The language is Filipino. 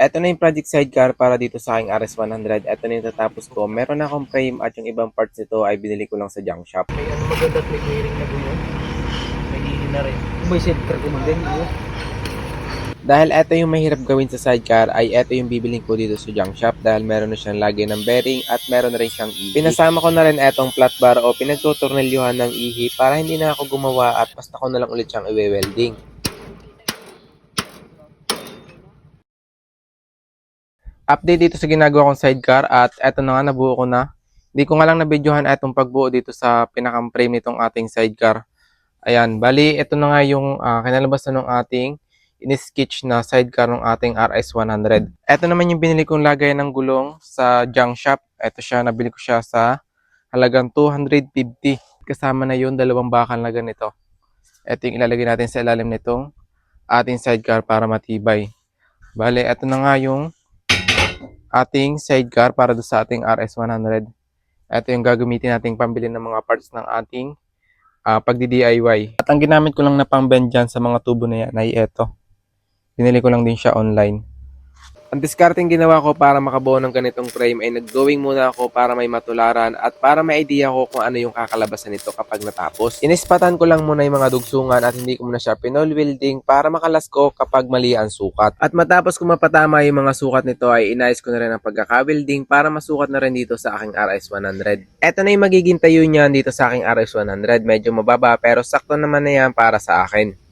eto na yung project sidecar para dito sa aking RS100. Eto na yung tatapos ko. Meron na akong frame at yung ibang parts nito ay binili ko lang sa junk shop. May ano maganda at may clearing na gulo. May hili na rin. May center ko din. Dahil eto yung mahirap gawin sa sidecar ay eto yung bibiling ko dito sa junk shop dahil meron na siyang lagay ng bearing at meron na rin siyang ihi. Pinasama ko na rin etong flat bar o pinagtutornelyuhan ng ihi para hindi na ako gumawa at basta ko na lang ulit siyang i-welding. Update dito sa ginagawa kong sidecar at eto na nga, nabuo ko na. Hindi ko nga lang nabidyohan etong pagbuo dito sa pinakang frame nitong ating sidecar. Ayan, bali ito na nga yung kinalabasan ng ating in-sketch na sidecar ng ating RS100. Ito naman yung binili kong lagay ng gulong sa junk shop. Ito siya, nabili ko siya sa halagang 250. Kasama na yun, dalawang bakal na ganito. Ito yung ilalagay natin sa ilalim nitong ating sidecar para matibay. Bale, ito na nga yung ating sidecar para sa ating RS100. Ito yung gagamitin nating pambili ng mga parts ng ating pagdi-DIY. At ang ginamit ko lang na pang-bend dyan sa mga tubo na yan ay ito. Binili ko lang din siya online. Ang discarding ginawa ko para makabuo ng ganitong frame ay nag-drawing muna ako para may matularan at para may idea ko kung ano yung kakalabasan nito kapag natapos. Inispatan ko lang muna yung mga dugsungan at hindi ko muna siya pinol-welding para makalas ko kapag mali ang sukat. At matapos ko mapatama yung mga sukat nito ay inayos ko na rin ang pagkaka-welding para masukat na rin dito sa aking RS100. Ito na yung magiging tayo niyan dito sa aking RS100. Medyo mababa pero sakto naman na yan para sa akin.